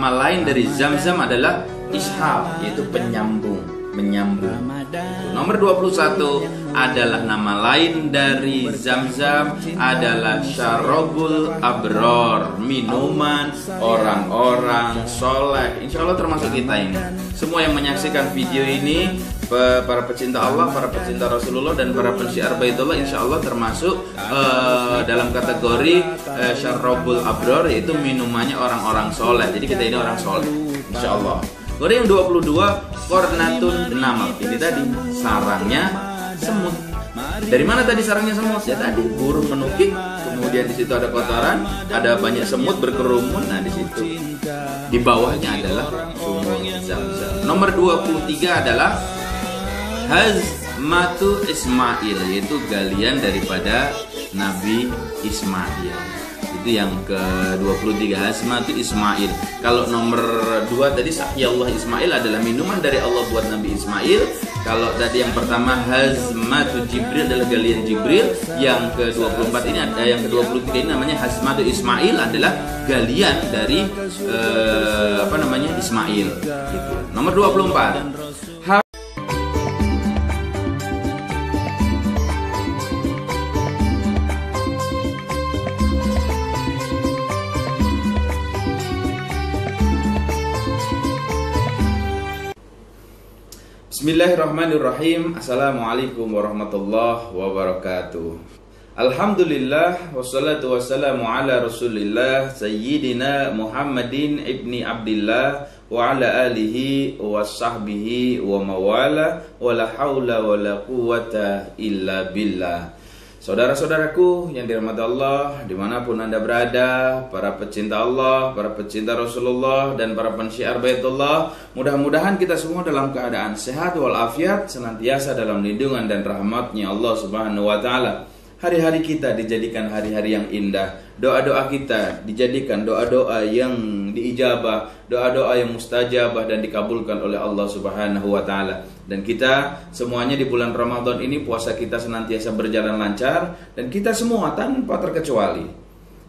nama lain dari Zam-Zam adalah ishab, yaitu penyambung, menyambung. Nomor 21 adalah nama lain dari Zam-Zam adalah syarabul abror, minuman orang-orang soleh. Insya Allah termasuk kita ini. Semua yang menyaksikan video ini, para pecinta Allah, para pecinta Rasulullah, dan para pensiar Baitullah, insya Allah termasuk dalam kategori syarabul abror, yaitu minumannya orang-orang soleh. Jadi kita ini orang soleh, insya Allah. Kemudian yang 22, kornatun namal. Ini tadi sarangnya semut. Dari mana tadi sarangnya semut? Ya tadi burung menukik. Kemudian di situ ada kotoran, ada banyak semut berkerumun. Nah di situ di bawahnya adalah sumur Zam-Zam. Nomor 23 adalah hazmatu Ismail, yaitu galian daripada Nabi Ismail. Itu yang ke-23, hazmatu Ismail. Kalau nomor 2 tadi Saqiyallah Ismail adalah minuman dari Allah buat Nabi Ismail. Kalau tadi yang pertama hazmatu Jibril adalah galian Jibril. Yang ke-24 ini ada, yang ke-23 ini namanya hazmatu Ismail adalah galian dari Ismail gitu. Nomor 24, Bismillahirrahmanirrahim. Assalamualaikum warahmatullahi wabarakatuh. Alhamdulillah wassalatu wassalamu ala Rasulillah Sayyidina Muhammadin ibni Abdillah wa ala alihi wa sahbihi wa mawala wa la hawla wa la quwata illa billah. Saudara-saudaraku yang dirahmati Allah, dimanapun Anda berada, para pecinta Allah, para pecinta Rasulullah, dan para pensiar Baitullah, mudah-mudahan kita semua dalam keadaan sehat walafiat, senantiasa dalam lindungan dan rahmatnya Allah Subhanahu wa Ta'ala. Hari-hari kita dijadikan hari-hari yang indah, doa-doa kita dijadikan doa-doa yang diijabah, doa-doa yang mustajabah dan dikabulkan oleh Allah Subhanahu wa Ta'ala. Dan kita semuanya di bulan Ramadan ini, puasa kita senantiasa berjalan lancar, dan kita semua tanpa terkecuali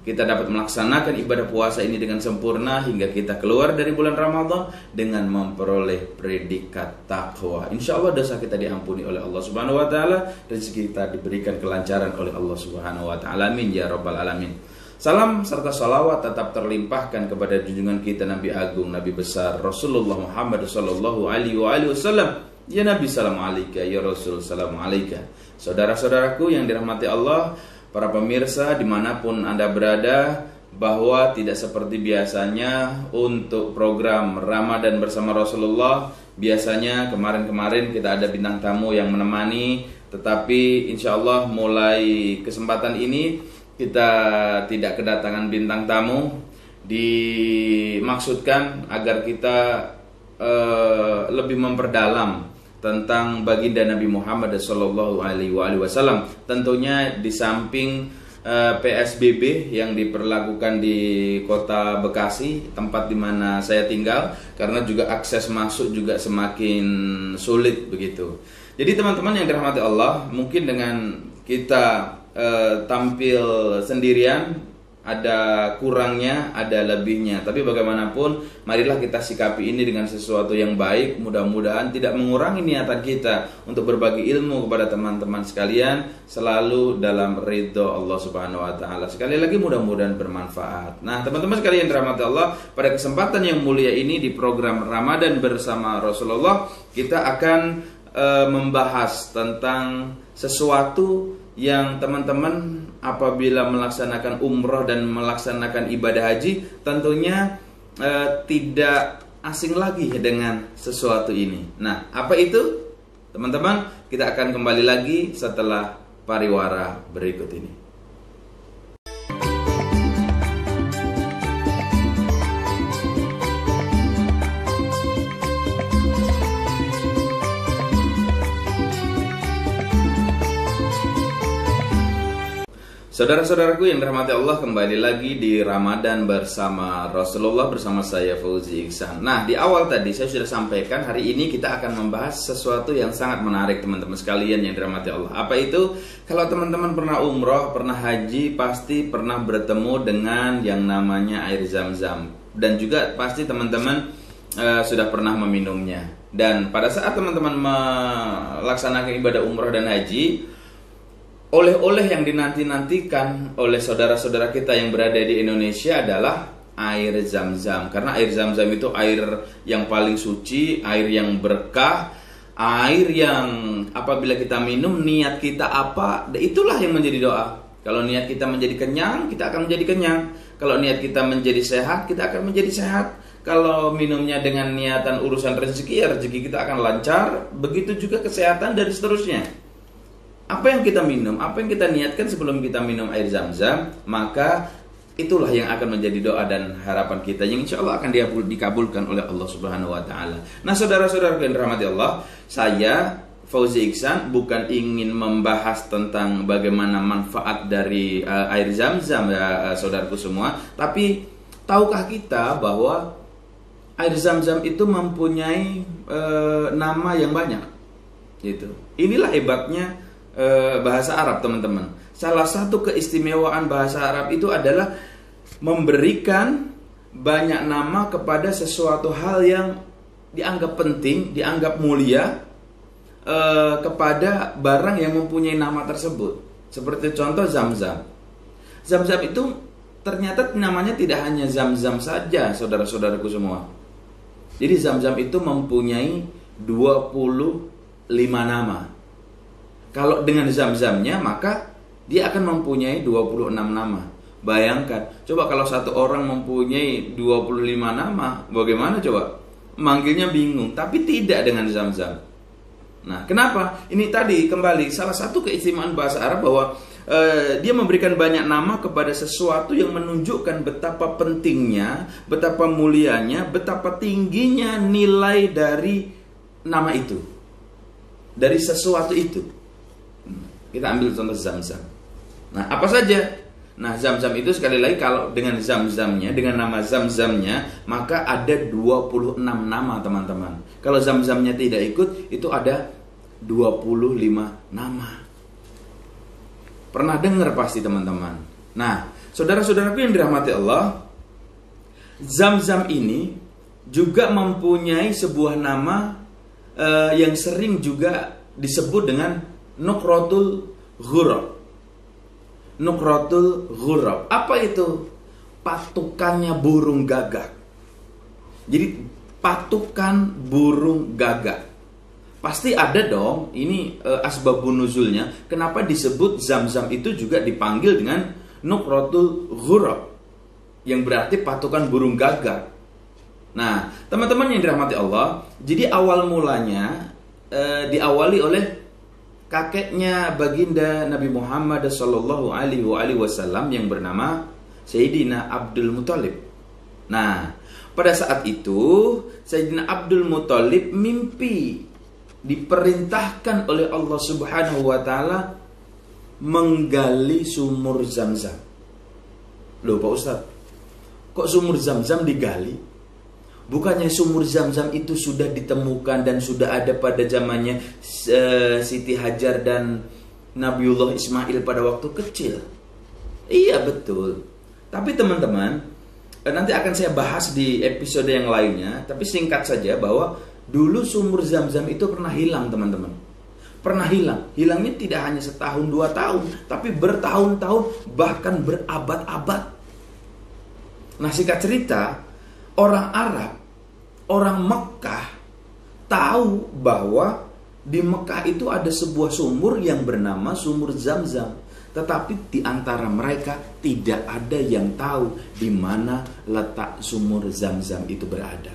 kita dapat melaksanakan ibadah puasa ini dengan sempurna hingga kita keluar dari bulan Ramadan dengan memperoleh predikat takwa. Insya Allah dosa kita diampuni oleh Allah Subhanahu wa Ta'ala, rezeki kita diberikan kelancaran oleh Allah Subhanahu wa Ta'ala. Amin ya rabbal alamin. Salam serta salawat tetap terlimpahkan kepada junjungan kita Nabi Agung, Nabi besar Rasulullah Muhammad sallallahu alaihi wasallam. Ya Nabi, salam alaika, ya Rasul, salam alaika. Saudara-saudaraku yang dirahmati Allah, para pemirsa dimanapun Anda berada, bahwa tidak seperti biasanya untuk program Ramadan bersama Rasulullah. Biasanya kemarin-kemarin kita ada bintang tamu yang menemani, tetapi insya Allah mulai kesempatan ini kita tidak kedatangan bintang tamu. Dimaksudkan agar kita lebih memperdalam tentang baginda Nabi Muhammad sallallahu alaihi wasallam. Tentunya di samping PSBB yang diperlakukan di Kota Bekasi, tempat di mana saya tinggal, karena juga akses masuk juga semakin sulit begitu. Jadi teman-teman yang dirahmati Allah, mungkin dengan kita tampil sendirian ada kurangnya, ada lebihnya. Tapi bagaimanapun, marilah kita sikapi ini dengan sesuatu yang baik. Mudah-mudahan tidak mengurangi niatan kita untuk berbagi ilmu kepada teman-teman sekalian, selalu dalam ridho Allah Subhanahu wa Ta'ala. Sekali lagi mudah-mudahan bermanfaat. Nah teman-teman sekalian dirahmati Allah, pada kesempatan yang mulia ini di program Ramadan bersama Rasulullah, kita akan membahas tentang sesuatu yang teman-teman apabila melaksanakan umroh dan melaksanakan ibadah haji tentunya tidak asing lagi dengan sesuatu ini. Nah, apa itu? Teman-teman, kita akan kembali lagi setelah pariwara berikut ini. Saudara-saudaraku yang dirahmati Allah, kembali lagi di Ramadan bersama Rasulullah bersama saya Fauzi Iksan. Nah, di awal tadi saya sudah sampaikan hari ini kita akan membahas sesuatu yang sangat menarik teman-teman sekalian yang dirahmati Allah. Apa itu? Kalau teman-teman pernah umroh, pernah haji, pasti pernah bertemu dengan yang namanya air Zam-Zam. dan juga pasti teman-teman sudah pernah meminumnya. Dan pada saat teman-teman melaksanakan ibadah umroh dan haji, oleh-oleh yang dinanti-nantikan oleh saudara-saudara kita yang berada di Indonesia adalah air Zam-Zam. Karena air Zam-Zam itu air yang paling suci, air yang berkah, air yang apabila kita minum, niat kita apa, itulah yang menjadi doa. Kalau niat kita menjadi kenyang, kita akan menjadi kenyang. Kalau niat kita menjadi sehat, kita akan menjadi sehat. Kalau minumnya dengan niatan urusan rezeki, ya rezeki kita akan lancar. Begitu juga kesehatan dan seterusnya. Apa yang kita minum, apa yang kita niatkan sebelum kita minum air Zam-Zam, maka itulah yang akan menjadi doa dan harapan kita yang insya Allah akan dikabulkan oleh Allah Subhanahu wa Ta'ala. Nah, saudara-saudara yang dirahmati Allah, saya Fauzi Iksan bukan ingin membahas tentang bagaimana manfaat dari air Zam-Zam ya saudaraku semua, tapi tahukah kita bahwa air Zam-Zam itu mempunyai nama yang banyak, gitu. Inilah hebatnya bahasa Arab, teman-teman. Salah satu keistimewaan bahasa Arab itu adalah memberikan banyak nama kepada sesuatu hal yang dianggap penting, dianggap mulia, kepada barang yang mempunyai nama tersebut. Seperti contoh Zam-Zam. Zam-Zam itu ternyata namanya tidak hanya Zam-Zam saja, saudara-saudaraku semua. Jadi Zam-Zam itu mempunyai 25 nama. Kalau dengan Zam-Zamnya, maka dia akan mempunyai 26 nama. Bayangkan, coba kalau satu orang mempunyai 25 nama, bagaimana coba? Manggilnya bingung, tapi tidak dengan Zam-Zam. Nah, kenapa? Ini tadi kembali salah satu keistimewaan bahasa Arab bahwa dia memberikan banyak nama kepada sesuatu yang menunjukkan betapa pentingnya, betapa mulianya, betapa tingginya nilai dari nama itu, dari sesuatu itu. Kita ambil contoh Zam-Zam. Nah, apa saja? Nah, Zam-Zam itu sekali lagi kalau dengan Zam-Zamnya, dengan nama Zam-Zamnya, maka ada 26 nama, teman-teman. Kalau Zam-Zamnya tidak ikut, itu ada 25 nama. Pernah dengar pasti, teman-teman. Nah, saudara-saudaraku yang dirahmati Allah, Zam-Zam ini juga mempunyai sebuah nama yang sering juga disebut dengan Nukratul Ghurab. Nukratul Ghurab. Apa itu? Patukannya burung gagak. Jadi patukan burung gagak. Pasti ada dong, ini asbabun nuzulnya. Kenapa disebut Zam-Zam itu juga dipanggil dengan Nukratul Ghurab, yang berarti patukan burung gagak. Nah, teman-teman yang dirahmati Allah, jadi awal mulanya diawali oleh kakeknya baginda Nabi Muhammad sallallahu alaihi wasallam yang bernama Sayyidina Abdul Muthalib. Nah, pada saat itu Sayyidina Abdul Muthalib mimpi diperintahkan oleh Allah Subhanahu wa Ta'ala menggali sumur Zam-Zam. Loh Pak Ustaz, kok sumur Zam-Zam digali? Bukannya sumur Zam-Zam itu sudah ditemukan dan sudah ada pada zamannya Siti Hajar dan Nabiullah Ismail pada waktu kecil? Iya betul. Tapi teman-teman, nanti akan saya bahas di episode yang lainnya. Tapi singkat saja bahwa dulu sumur Zam-Zam itu pernah hilang, teman-teman. Pernah hilang. Hilangnya tidak hanya setahun 2 tahun, tapi bertahun-tahun, bahkan berabad-abad. Nah, singkat cerita, orang Arab, orang Mekah tahu bahwa di Mekah itu ada sebuah sumur yang bernama sumur Zam-Zam. Tetapi di antara mereka tidak ada yang tahu di mana letak sumur Zam-Zam itu berada.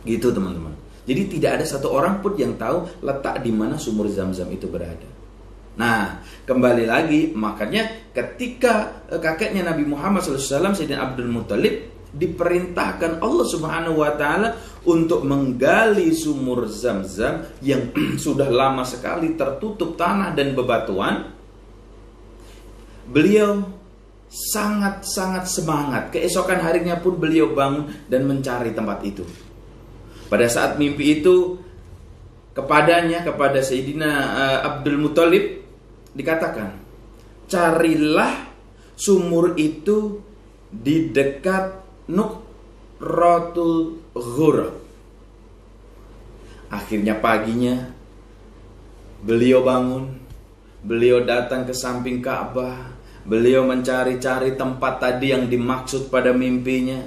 Gitu teman-teman. Jadi tidak ada satu orang pun yang tahu letak di mana sumur Zam-Zam itu berada. Nah, kembali lagi, makanya ketika kakeknya Nabi Muhammad SAW, Sayyidina Abdul Muthalib, diperintahkan Allah Subhanahu wa Ta'ala untuk menggali sumur Zam-Zam yang sudah lama sekali tertutup tanah dan bebatuan. Beliau sangat-sangat semangat. Keesokan harinya pun beliau bangun dan mencari tempat itu. Pada saat mimpi itu kepadanya, kepada Sayyidina Abdul Muthalib dikatakan, carilah sumur itu di dekat Nuqratul Ghurab. Akhirnya paginya beliau bangun, beliau datang ke samping Ka'bah, beliau mencari-cari tempat tadi yang dimaksud pada mimpinya.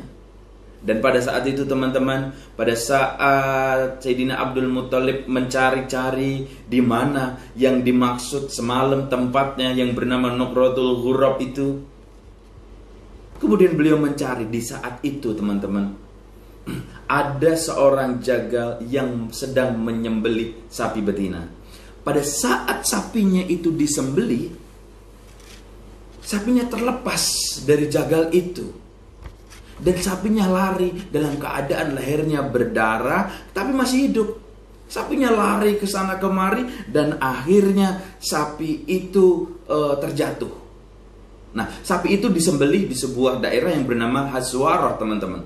Dan pada saat itu teman-teman, pada saat Sayyidina Abdul Muthalib mencari-cari di mana yang dimaksud semalam tempatnya yang bernama Nuqratul Ghurab itu, kemudian beliau mencari. Di saat itu teman-teman, ada seorang jagal yang sedang menyembelih sapi betina. Pada saat sapinya itu disembelih, sapinya terlepas dari jagal itu. Dan sapinya lari dalam keadaan lehernya berdarah, tapi masih hidup. Sapinya lari ke sana kemari dan akhirnya sapi itu terjatuh. Nah, sapi itu disembelih di sebuah daerah yang bernama Hazwarah, teman-teman.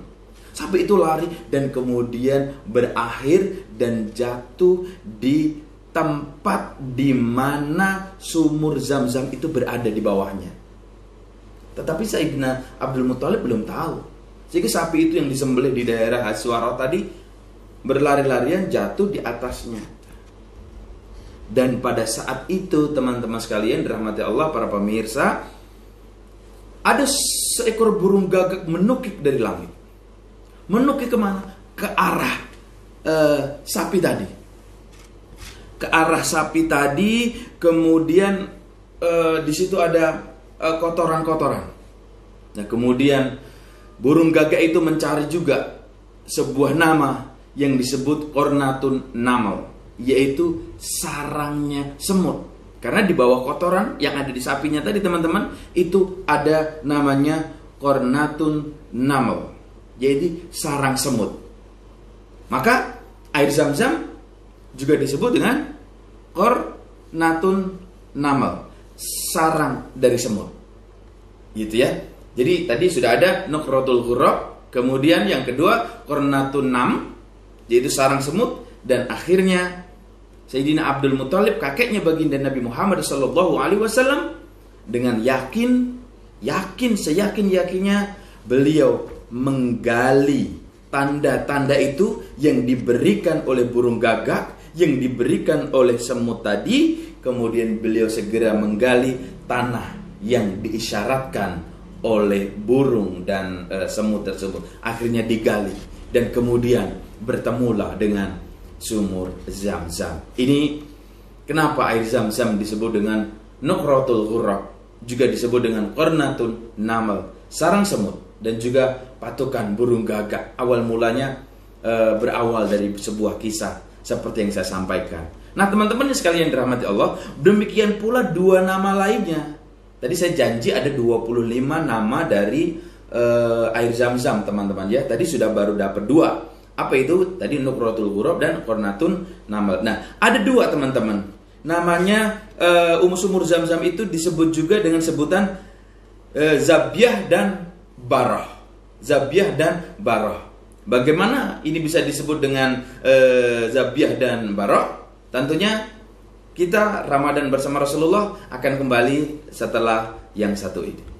Sapi itu lari dan kemudian berakhir dan jatuh di tempat di mana sumur Zam-Zam itu berada di bawahnya. Tetapi Sayyidina Abdul Muthalib belum tahu. Sehingga sapi itu yang disembelih di daerah Hazwarah tadi berlari-larian jatuh di atasnya. Dan pada saat itu teman-teman sekalian dirahmati Allah, para pemirsa, ada seekor burung gagak menukik dari langit. Menukik kemana? Ke arah sapi tadi. Ke arah sapi tadi, kemudian di situ ada kotoran-kotoran. Nah, kemudian burung gagak itu mencari juga sebuah nama yang disebut Qornatun Naml, yaitu sarangnya semut. Karena di bawah kotoran yang ada di sapinya tadi teman-teman, itu ada namanya Qornatun Naml, yaitu sarang semut. Maka air Zam-Zam juga disebut dengan Qornatun Naml, sarang dari semut. Gitu ya. Jadi tadi sudah ada Nuqratul Ghurab, kemudian yang kedua Qornatun Naml, yaitu sarang semut, dan akhirnya Sayyidina Abdul Muthalib, kakeknya baginda Nabi Muhammad SAW, dengan seyakin-yakinnya beliau menggali tanda-tanda itu yang diberikan oleh burung gagak, yang diberikan oleh semut tadi. Kemudian beliau segera menggali tanah yang diisyaratkan oleh burung dan semut tersebut. Akhirnya digali dan kemudian bertemulah dengan sumur Zam-Zam. Ini kenapa air Zam-Zam disebut dengan Nuqratul Ghurab, juga disebut dengan Qornatun Naml, sarang semut, dan juga patukan burung gagak. Awal mulanya berawal dari sebuah kisah seperti yang saya sampaikan. Nah, teman-teman sekalian dirahmati Allah, demikian pula dua nama lainnya. Tadi saya janji ada 25 nama dari air Zam-Zam, teman-teman ya. Tadi sudah baru dapat 2. Apa itu? Tadi Nuqratul Ghurab dan Qornatun Naml. Nah, ada 2 teman-teman. Namanya sumur Zam-Zam itu disebut juga dengan sebutan Zabiah dan Barah. Zabiah dan Barah. Bagaimana ini bisa disebut dengan Zabiah dan Barah? Tentunya kita Ramadan bersama Rasulullah akan kembali setelah yang satu ini.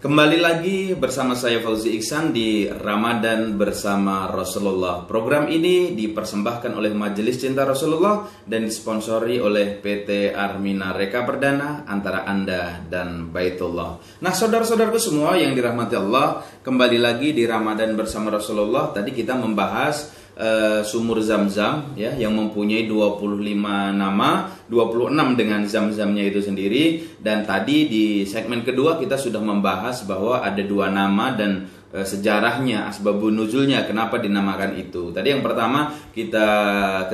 Kembali lagi bersama saya Fauzi Iksan di Ramadan bersama Rasulullah. Program ini dipersembahkan oleh Majelis Cinta Rasulullah dan disponsori oleh PT Armina Reka Perdana, antara Anda dan Baitullah. Nah, saudara-saudaraku semua yang dirahmati Allah, kembali lagi di Ramadan bersama Rasulullah. Tadi kita membahas sumur Zam-Zam ya, yang mempunyai 25 nama, 26 dengan Zam-Zamnya itu sendiri. Dan tadi di segmen kedua kita sudah membahas bahwa ada 2 nama dan sejarahnya, asbabun nuzulnya, kenapa dinamakan itu. Tadi yang pertama kita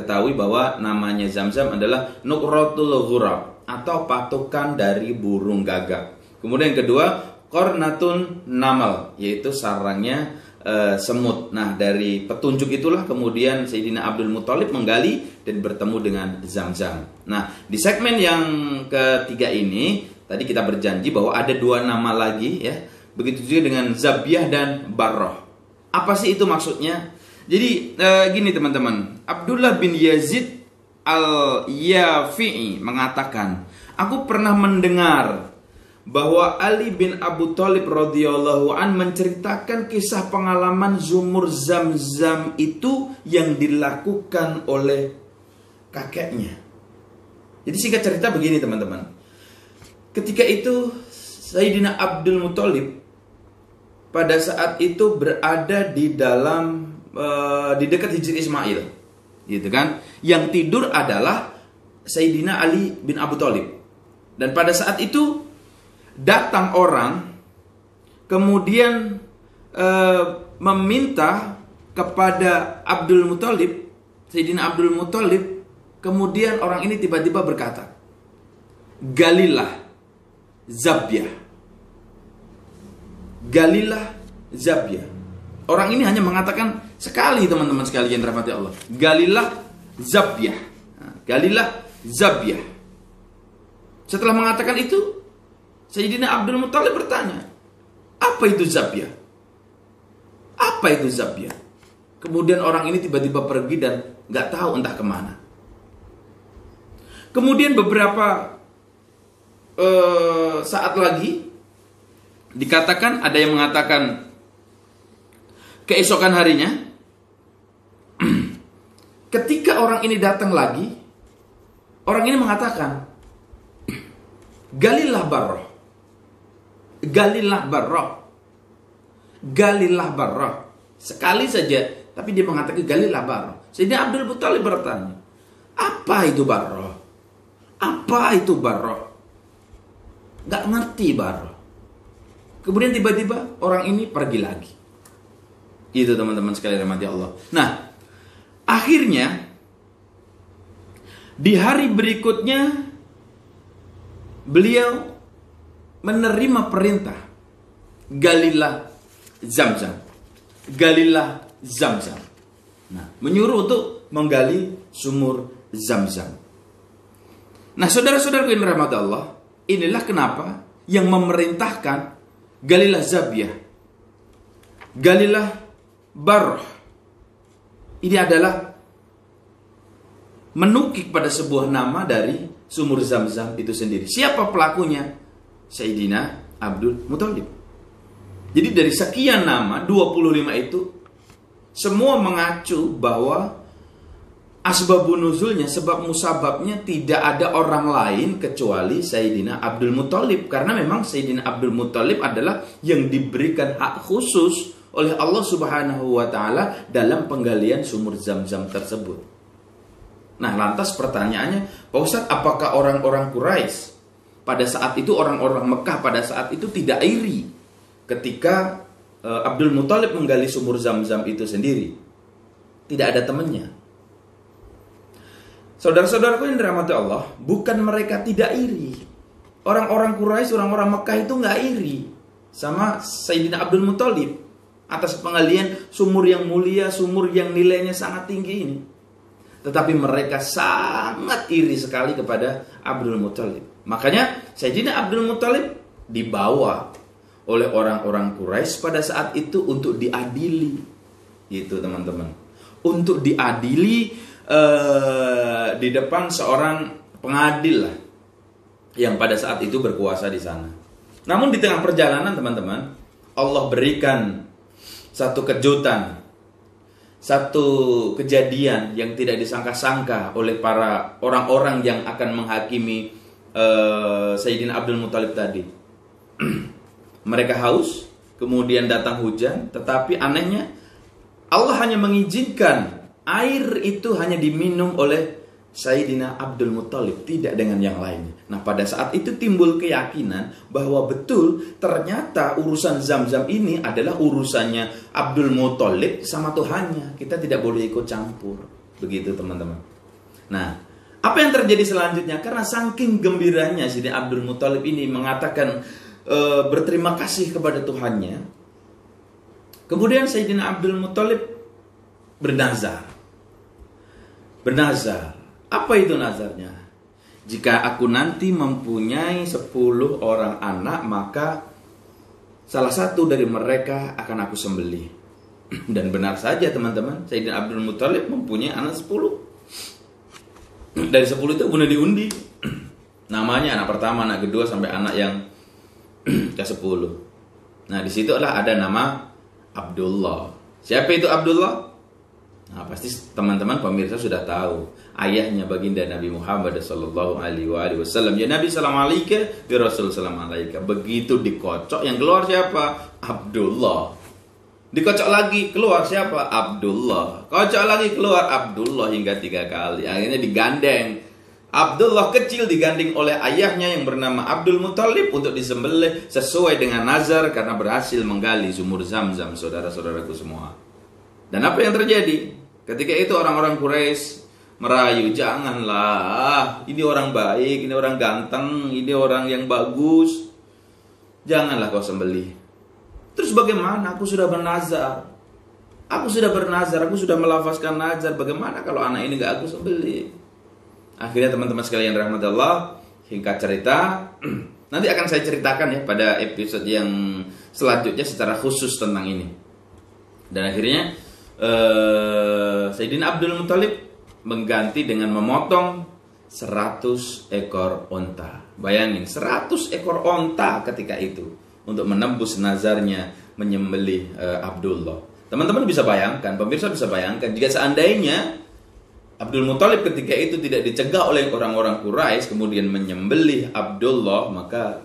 ketahui bahwa namanya Zam-Zam adalah Nuqratul Ghurab atau patukan dari burung gagak. Kemudian yang kedua Qornatun Naml, yaitu sarangnya semut. Nah, dari petunjuk itulah kemudian Sayyidina Abdul Muthalib menggali dan bertemu dengan Zam-Zam. Nah, di segmen yang ketiga ini tadi kita berjanji bahwa ada 2 nama lagi ya. Begitu juga dengan Zabiah dan Barah. Apa sih itu maksudnya? Jadi gini teman-teman, Abdullah bin Yazid Al-Yafi'i mengatakan, aku pernah mendengar bahwa Ali bin Abu Thalib radhiyallahu an menceritakan kisah pengalaman sumur Zam-Zam itu yang dilakukan oleh kakeknya. Jadi singkat cerita begini teman-teman. Ketika itu Sayyidina Abdul Muthalib pada saat itu berada di dalam di dekat Hijri Ismail, gitu kan? Yang tidur adalah Sayyidina Ali bin Abu Thalib. Dan pada saat itu datang orang kemudian meminta kepada Abdul Muthalib, Sayyidina Abdul Muthalib, kemudian orang ini tiba-tiba berkata, "Galilah Zabyah." Galilah Zabyah. Orang ini hanya mengatakan sekali teman-teman sekalian rahmati Allah. Galilah Zabyah. Galilah Zabyah. Setelah mengatakan itu, Sayyidina Abdul Muthalib bertanya, apa itu Zabyah? Apa itu Zabyah? Kemudian orang ini tiba-tiba pergi dan gak tahu entah kemana. Kemudian beberapa saat lagi dikatakan, ada yang mengatakan keesokan harinya, ketika orang ini datang lagi, orang ini mengatakan, Galilah Barrah. Galilah Barrah. Galilah Barrah. Sekali saja, tapi dia mengatakan Galilah Barrah. Sehingga Abdul Muthalib bertanya, apa itu Barrah? Apa itu Barrah? Gak ngerti Barrah. Kemudian tiba-tiba orang ini pergi lagi. Itu teman-teman sekalian rahmati Allah. Nah, akhirnya di hari berikutnya beliau menerima perintah Galilah Zam-Zam. Galilah Zam-Zam. Nah, menyuruh untuk menggali sumur Zam-Zam. Nah, saudara-saudaraku yang dirahmati Allah, inilah kenapa yang memerintahkan Galilah Zabyah, Galilah Barrah, ini adalah menukik pada sebuah nama dari sumur Zam-Zam itu sendiri. Siapa pelakunya? Sayyidina Abdul Muthalib. Jadi dari sekian nama 25 itu semua mengacu bahwa asbabun nuzulnya, sebab musababnya tidak ada orang lain kecuali Sayyidina Abdul Muthalib. Karena memang Sayyidina Abdul Muthalib adalah yang diberikan hak khusus oleh Allah Subhanahu wa Ta'ala dalam penggalian sumur Zam-Zam tersebut. Nah, lantas pertanyaannya, Pak Ustadz, apakah orang-orang Quraisy pada saat itu, orang-orang Mekah pada saat itu tidak iri ketika Abdul Muthalib menggali sumur Zam-Zam itu sendiri? Tidak ada temannya. Saudara-saudaraku yang dirahmati Allah, bukan mereka tidak iri. Orang-orang Quraisy, orang-orang Mekah itu nggak iri sama Sayyidina Abdul Muthalib atas penggalian sumur yang mulia, sumur yang nilainya sangat tinggi ini. Tetapi mereka sangat iri sekali kepada Abdul Muthalib. Makanya Sayyidina Abdul Muthalib dibawa oleh orang-orang Quraisy pada saat itu untuk diadili. Gitu teman-teman. Untuk diadili di depan seorang pengadil lah, yang pada saat itu berkuasa di sana. Namun di tengah perjalanan teman-teman, Allah berikan satu kejutan, satu kejadian yang tidak disangka-sangka oleh para orang-orang yang akan menghakimi Sayyidina Abdul Muthalib tadi. Mereka haus, kemudian datang hujan, tetapi anehnya Allah hanya mengizinkan air itu hanya diminum oleh Sayyidina Abdul Muthalib, tidak dengan yang lainnya. Nah, pada saat itu timbul keyakinan bahwa betul ternyata urusan Zam-Zam ini adalah urusannya Abdul Muthalib sama Tuhannya. Kita tidak boleh ikut campur. Begitu teman-teman. Nah, apa yang terjadi selanjutnya? Karena saking gembiranya Sayyidina Abdul Muthalib ini mengatakan berterima kasih kepada Tuhannya. Kemudian Sayyidina Abdul Muthalib bernazar. Apa itu nazarnya? Jika aku nanti mempunyai 10 orang anak, maka salah satu dari mereka akan aku sembelih. Dan benar saja teman-teman, Sayyidina Abdul Muthalib mempunyai anak 10. Dari 10 itu kemudian diundi. Namanya anak pertama, anak kedua, sampai anak yang ke-10. Nah, di situ ada nama Abdullah. Siapa itu Abdullah? Nah, pasti teman-teman pemirsa sudah tahu. Ayahnya baginda Nabi Muhammad sallallahu alaihi wasallam. Ya Nabi salam alaika, ya Rasul salam alaika. Begitu dikocok, yang keluar siapa? Abdullah. Dikocok lagi, keluar siapa? Abdullah. Kocok lagi, keluar Abdullah hingga 3 kali. Akhirnya digandeng. Abdullah kecil digandeng oleh ayahnya yang bernama Abdul Muthalib untuk disembelih sesuai dengan nazar karena berhasil menggali sumur Zam-Zam, saudara-saudaraku semua. Dan apa yang terjadi? Ketika itu orang-orang Quraisy merayu, janganlah, ini orang baik, ini orang ganteng, ini orang yang bagus, janganlah kau sembelih. Terus bagaimana? Aku sudah bernazar, aku sudah melafazkan nazar. Bagaimana kalau anak ini gak aku sembelih? Akhirnya teman-teman sekalian rahmat Allah, singkat cerita, nanti akan saya ceritakan ya pada episode yang selanjutnya secara khusus tentang ini. Dan akhirnya Sayyidina Abdul Muthalib mengganti dengan memotong 100 ekor onta. Bayangin, 100 ekor onta ketika itu untuk menembus nazarnya menyembelih Abdullah. Teman-teman bisa bayangkan, pemirsa bisa bayangkan, jika seandainya Abdul Muthalib ketika itu tidak dicegah oleh orang-orang Quraisy kemudian menyembelih Abdullah, maka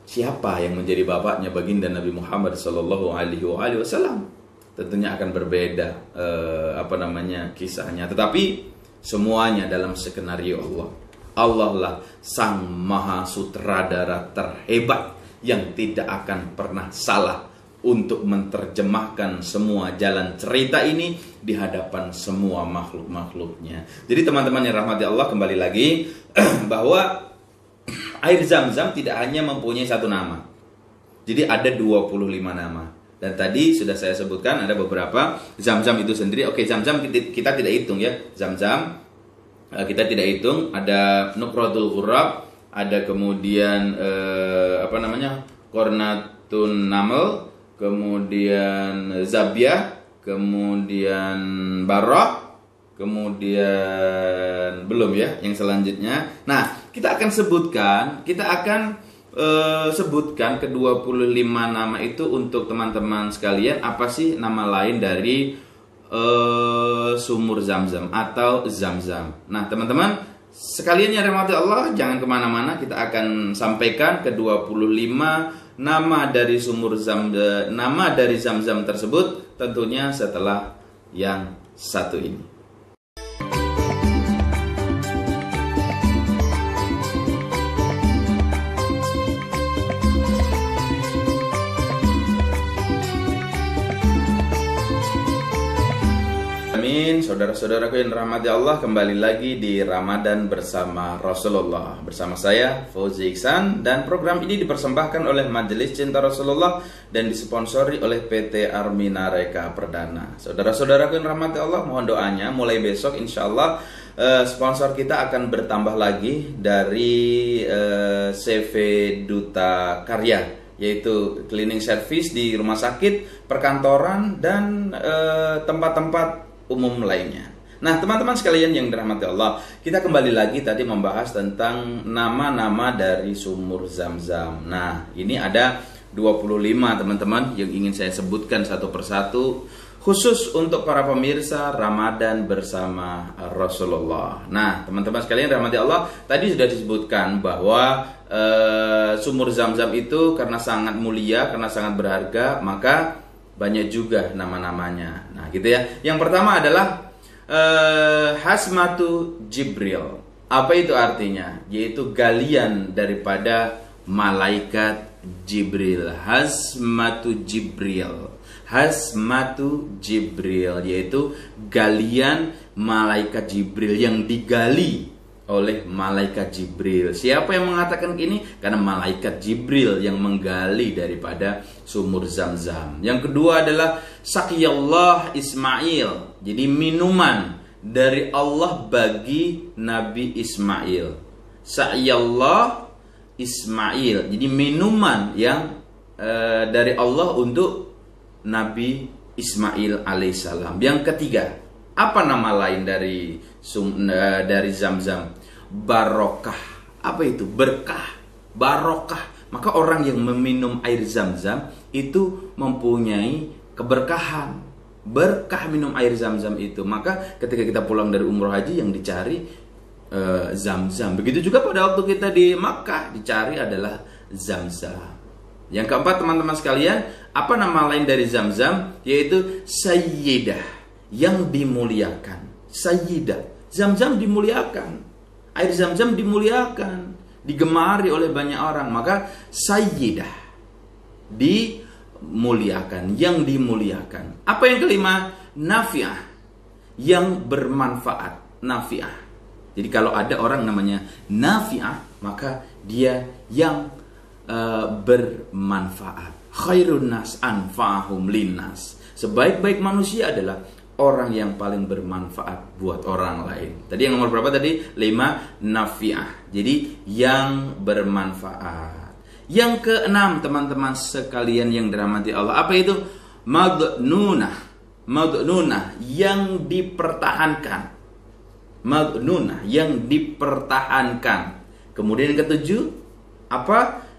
siapa yang menjadi bapaknya baginda Nabi Muhammad sallallahu alaihi wasallam? Tentunya akan berbeda kisahnya. Tetapi semuanya dalam skenario Allah. Allah lah sang maha sutradara terhebat yang tidak akan pernah salah untuk menerjemahkan semua jalan cerita ini di hadapan semua makhluk-makhluknya. Jadi teman-teman yang rahmati Allah, kembali lagi bahwa air Zam-Zam tidak hanya mempunyai 1 nama. Jadi ada 25 nama. Dan tadi sudah saya sebutkan ada beberapa. Zam-Zam itu sendiri, oke, Zam-Zam kita tidak hitung ya. Zam-Zam kita tidak hitung. Ada Nukratul Ghurab, ada kemudian Qornatun Naml, kemudian Zabiah, kemudian Barrah, kemudian belum ya yang selanjutnya. Nah, kita akan sebutkan ke-25 nama itu untuk teman-teman sekalian. Apa sih nama lain dari sumur Zam-Zam atau Zam-Zam? Nah, teman-teman sekalian yang dirahmati Allah, jangan kemana-mana. Kita akan sampaikan ke-25 nama dari sumur Zam-Zam tersebut, tentunya setelah yang satu ini. Amin. Saudara-saudaraku yang dirahmati Allah, kembali lagi di Ramadan bersama Rasulullah. Bersama saya Fauzi Iksan, dan program ini dipersembahkan oleh Majelis Cinta Rasulullah dan disponsori oleh PT Arminareka Perdana. Saudara-saudaraku yang dirahmati Allah, mohon doanya mulai besok insya Allah sponsor kita akan bertambah lagi dari CV Duta Karya, yaitu cleaning service di rumah sakit, perkantoran, dan tempat-tempat umum lainnya. Nah, teman-teman sekalian yang dirahmati Allah, kita kembali lagi tadi membahas tentang nama-nama dari sumur Zam-Zam. Nah, ini ada 25 teman-teman yang ingin saya sebutkan satu persatu, khusus untuk para pemirsa Ramadan bersama Rasulullah. Nah, teman-teman sekalian dirahmati Allah, tadi sudah disebutkan bahwa sumur Zam-Zam itu karena sangat mulia, karena sangat berharga, maka banyak juga nama-namanya. Nah, gitu ya. Yang pertama adalah Hasmatu Jibril. Apa itu artinya? Yaitu galian daripada malaikat Jibril. Hasmatu Jibril. Hasmatu Jibril, yaitu galian malaikat Jibril yang digali oleh malaikat Jibril. Siapa yang mengatakan ini? Karena malaikat Jibril yang menggali daripada sumur Zam-Zam. Yang kedua adalah Saqiyallah Ismail. Jadi minuman dari Allah bagi Nabi Ismail. Saqiyallah Ismail. Jadi minuman yang dari Allah untuk Nabi Ismail alaihissalam. Yang ketiga, apa nama lain dari Zam-Zam? Barokah. Apa itu? Berkah, barokah. Maka orang yang meminum air Zam-Zam itu mempunyai keberkahan. Berkah minum air Zam-Zam itu. Maka ketika kita pulang dari umroh haji, yang dicari Zam-Zam. Begitu juga pada waktu kita di Makkah, dicari adalah Zam-Zam. Yang keempat, teman-teman sekalian, apa nama lain dari Zam-Zam? Yaitu Sayyidah, yang dimuliakan. Sayyidah, Zam-Zam dimuliakan. Air Zam-Zam dimuliakan, digemari oleh banyak orang. Maka Sayyidah, dimuliakan, yang dimuliakan. Apa yang kelima? Nafi'ah, yang bermanfaat. Nafi'ah. Jadi kalau ada orang namanya Nafi'ah, maka dia yang bermanfaat. Khairun nas anfa'ahum linnas. Sebaik-baik manusia adalah orang yang paling bermanfaat buat orang lain. Tadi yang nomor berapa tadi? 5, nafi'ah. Jadi yang bermanfaat. Yang keenam, teman-teman sekalian yang dirahmati Allah, apa itu? Madnunah. Madnunah, yang dipertahankan. Madnunah, yang dipertahankan. Kemudian yang ketujuh, apa?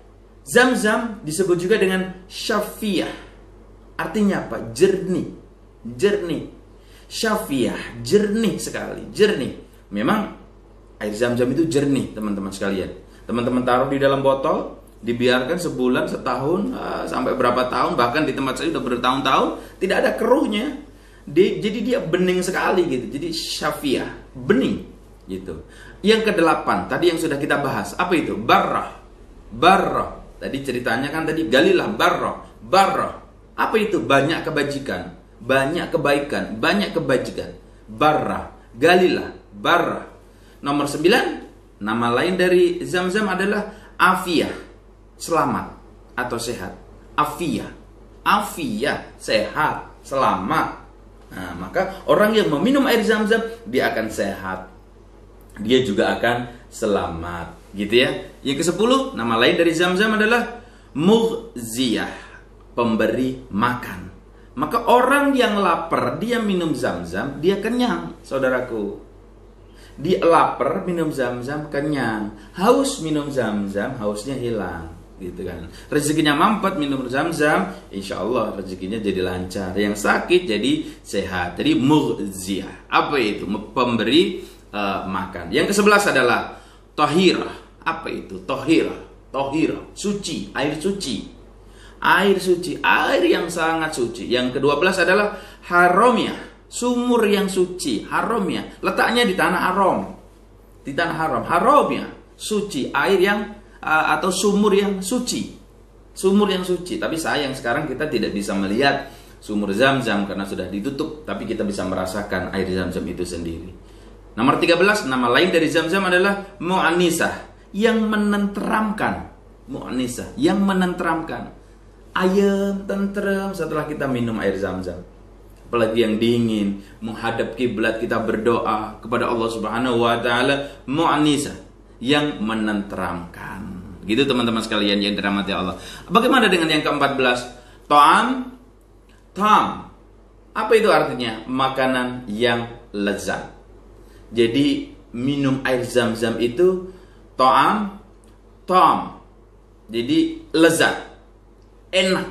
Zam-Zam disebut juga dengan Syafiyah. Artinya apa? Jernih. Jernih. Syafiyah, jernih sekali, jernih. Memang air Zam-Zam itu jernih, teman-teman sekalian. Teman-teman taruh di dalam botol, dibiarkan sebulan, setahun, sampai berapa tahun, bahkan di tempat saya sudah bertahun-tahun tidak ada keruhnya. Jadi dia bening sekali gitu. Jadi Syafiyah, bening gitu. Yang kedelapan, tadi yang sudah kita bahas, apa itu? Barrah. Barrah. Tadi ceritanya kan tadi galilah barrah. Barrah. Apa itu? Banyak kebajikan, banyak kebaikan, banyak kebajikan. Barrah, galilah, barrah. Nomor 9, nama lain dari Zam-Zam adalah afiyah, selamat atau sehat. Afiyah, afiyah, sehat, selamat. Nah, maka orang yang meminum air Zam-Zam, dia akan sehat, dia juga akan selamat, gitu ya. Yang ke-10, nama lain dari Zam-Zam adalah mughziyah, pemberi makan. Maka orang yang lapar, dia minum Zam-Zam, dia kenyang, saudaraku. Dia lapar, minum Zam-Zam, kenyang. Haus, minum Zam-Zam, hausnya hilang, gitu kan. Rezekinya mampet, minum Zam-Zam, insya Allah rezekinya jadi lancar. Yang sakit jadi sehat. Jadi mughziyah, apa itu? Pemberi makan. Yang ke-11 adalah tahirah. Apa itu? Tahirah, tahirah, suci, air suci. Air suci, air yang sangat suci. Yang ke-12 adalah haramiyah, sumur yang suci. Haramiyah, letaknya di tanah haram. Di tanah haram. Haramiyah, suci, air yang atau sumur yang suci. Sumur yang suci. Tapi sayang sekarang kita tidak bisa melihat sumur Zam-Zam karena sudah ditutup, tapi kita bisa merasakan air Zam-Zam itu sendiri. Nomor 13, nama lain dari Zam-Zam adalah mu'anisah, yang menenteramkan. Mu'anisah, yang menenteramkan. Ayem, tentrem setelah kita minum air Zam-Zam. Apalagi yang dingin, menghadap kiblat kita berdoa kepada Allah Subhanahu wa taala, mu'anisah, yang menenteramkan. Gitu teman-teman sekalian yang dirahmati Allah. Bagaimana dengan yang ke-14? Ta'am. Ta'am. Apa itu artinya? Makanan yang lezat. Jadi minum air Zam-Zam itu ta'am, ta'am. Jadi lezat, enak,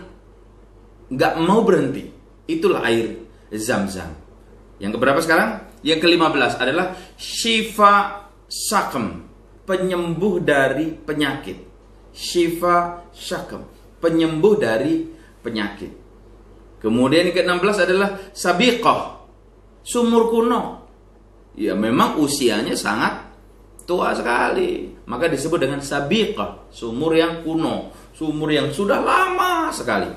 nggak mau berhenti. Itulah air Zam-Zam. Yang keberapa sekarang? Yang ke-15 adalah syifa sakem, penyembuh dari penyakit. Syifa sakem, penyembuh dari penyakit. Kemudian yang ke-16 adalah sabiqah, sumur kuno. Ya memang usianya sangat tua sekali, maka disebut dengan sabiqah, sumur yang kuno, sumur yang sudah lama sekali.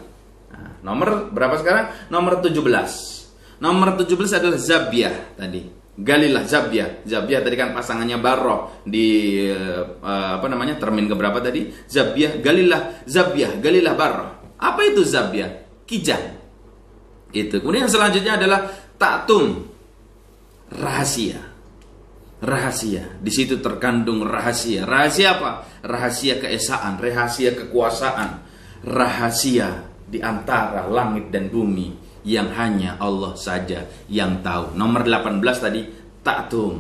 Nah, nomor berapa sekarang? Nomor 17. Nomor 17 adalah Zabiyah tadi. Galilah Zabiyah. Zabiyah tadi kan pasangannya Barrah di termin keberapa tadi? Zabiyah, Galilah, Zabiyah, Galilah Barrah. Apa itu Zabiyah? Kijang. Itu. Kemudian yang selanjutnya adalah Ta'tum. Rahasia. Rahasia. Di situ terkandung rahasia. Rahasia apa? Rahasia keesaan, rahasia kekuasaan, rahasia di antara langit dan bumi yang hanya Allah saja yang tahu. Nomor 18 tadi ta'tum.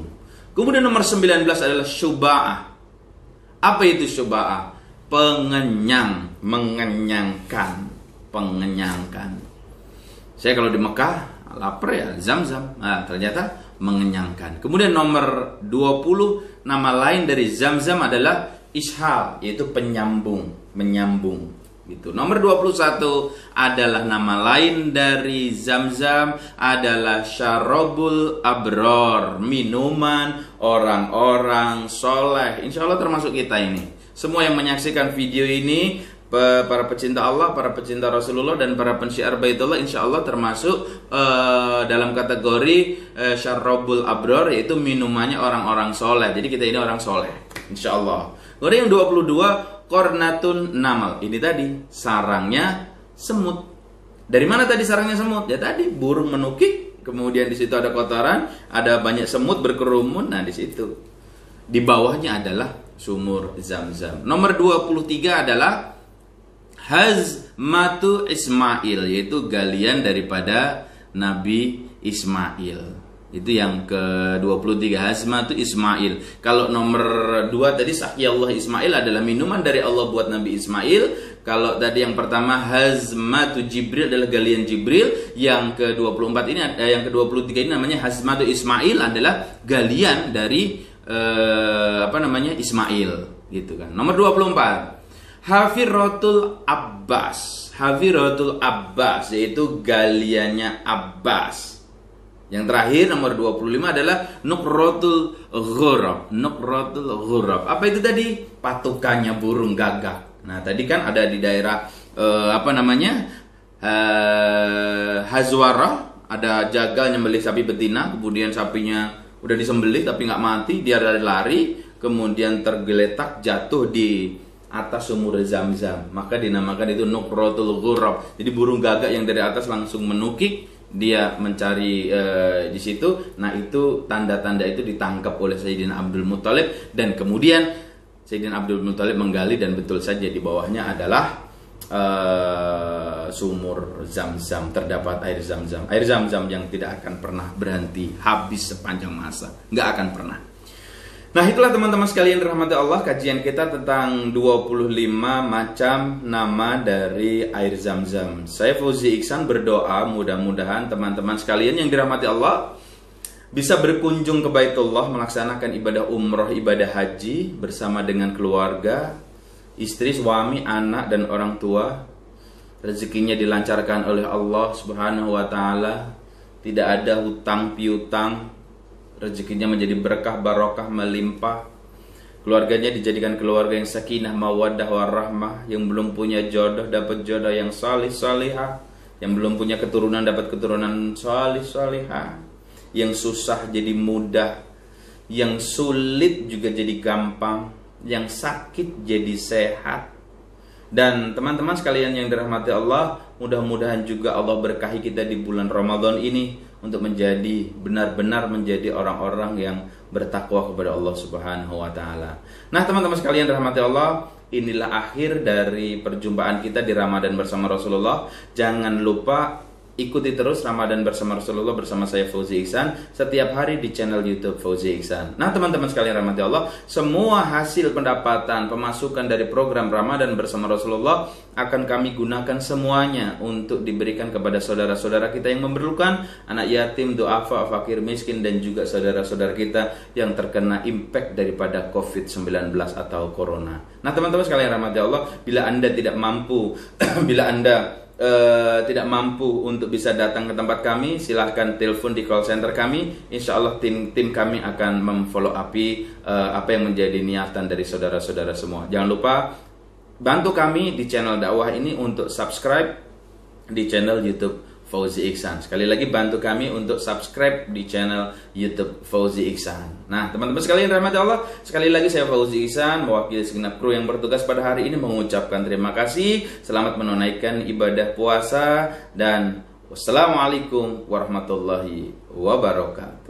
Kemudian nomor 19 adalah syuba'ah. Apa itu syuba'ah? Pengenyang, mengenyangkan, pengenyangkan. Saya kalau di Mekah lapar ya Zam-Zam. Nah, ternyata mengenyangkan. Kemudian nomor 20 nama lain dari Zam-Zam adalah ishal, yaitu penyambung, menyambung gitu. Nomor 21 adalah nama lain dari Zam-Zam adalah syarabul abror, minuman orang-orang soleh. Insya Allah termasuk kita ini. Semua yang menyaksikan video ini, para pecinta Allah, para pecinta Rasulullah, dan para pensyiar Baitullah, insya Allah termasuk dalam kategori syarabul abror, yaitu minumannya orang-orang soleh. Jadi kita ini orang soleh, insya Allah. Kemudian yang 22 kornatun namal. Ini tadi sarangnya semut. Dari mana tadi sarangnya semut? Ya tadi burung menukik, kemudian di situ ada kotoran, ada banyak semut berkerumun. Nah, di situ. Di bawahnya adalah sumur Zam-Zam. Nomor 23 adalah hazmatu Ismail, yaitu galian daripada Nabi Ismail. Itu yang ke-23, hazmatu Ismail. Kalau nomor 2 tadi Saqiyallah Ismail adalah minuman dari Allah buat Nabi Ismail. Kalau tadi yang pertama hazmatu Jibril adalah galian Jibril. Yang ke-24 ini, yang ke-23 ini namanya hazmatu Ismail adalah galian dari Ismail, gitu kan. Nomor 24 Hafiratul Abbas. Hafiratul Abbas yaitu galiannya Abbas. Yang terakhir nomor 25 adalah Nukratul Ghurab. Nukratul Ghurab. Apa itu tadi? Patukannya burung gagak. Nah, tadi kan ada di daerah Hazwarah, ada jagal nyembelih sapi betina, kemudian sapinya udah disembelih tapi nggak mati, dia lari, kemudian tergeletak jatuh di atas sumur Zam-Zam. Maka dinamakan itu Nukratul Ghurab. Jadi burung gagak yang dari atas langsung menukik, dia mencari di situ. Nah, itu tanda-tanda itu ditangkap oleh Sayyidina Abdul Muthalib, dan kemudian Sayyidina Abdul Muthalib menggali, dan betul saja di bawahnya adalah sumur Zam-Zam, terdapat air Zam-Zam. Air Zam-Zam yang tidak akan pernah berhenti, habis sepanjang masa, nggak akan pernah. Nah, itulah teman-teman sekalian rahmati Allah, kajian kita tentang 25 macam nama dari air Zam-Zam. Saya Fauzi Iksan berdoa mudah-mudahan teman-teman sekalian yang dirahmati Allah bisa berkunjung ke Baitullah, melaksanakan ibadah umroh, ibadah haji bersama dengan keluarga, istri, suami, anak, dan orang tua. Rezekinya dilancarkan oleh Allah Subhanahu wa Ta'ala, tidak ada hutang piutang. Rezekinya menjadi berkah, barokah, melimpah. Keluarganya dijadikan keluarga yang sakinah, mawaddah, warahmah. Yang belum punya jodoh dapat jodoh yang salih, salihah. Yang belum punya keturunan dapat keturunan salih, salihah. Yang susah jadi mudah, yang sulit juga jadi gampang, yang sakit jadi sehat. Dan teman-teman sekalian yang dirahmati Allah, mudah-mudahan juga Allah berkahi kita di bulan Ramadan ini untuk menjadi benar-benar menjadi orang-orang yang bertakwa kepada Allah Subhanahu wa Ta'ala. Nah, teman-teman sekalian rahmati Allah, inilah akhir dari perjumpaan kita di Ramadan bersama Rasulullah. Jangan lupa ikuti terus Ramadan bersama Rasulullah bersama saya Fauzi Iksan setiap hari di channel YouTube Fauzi Iksan. Nah, teman-teman sekalian rahmati Allah, semua hasil pendapatan pemasukan dari program Ramadan bersama Rasulullah akan kami gunakan semuanya untuk diberikan kepada saudara-saudara kita yang memerlukan, anak yatim, duafa, fakir miskin, dan juga saudara-saudara kita yang terkena impact daripada COVID-19 atau Corona. Nah, teman-teman sekalian rahmati Allah, bila Anda tidak mampu bila Anda tidak mampu untuk bisa datang ke tempat kami, silahkan telepon di call center kami. Insya Allah tim kami akan memfollow upi apa yang menjadi niatan dari saudara-saudara semua. Jangan lupa bantu kami di channel dakwah ini untuk subscribe di channel YouTube Fauzi Iksan. Sekali lagi bantu kami untuk subscribe di channel YouTube Fauzi Iksan. Nah, teman-teman sekalian rahmati Allah, sekali lagi saya Fauzi Iksan mewakili segenap kru yang bertugas pada hari ini mengucapkan terima kasih. Selamat menunaikan ibadah puasa dan wassalamualaikum warahmatullahi wabarakatuh.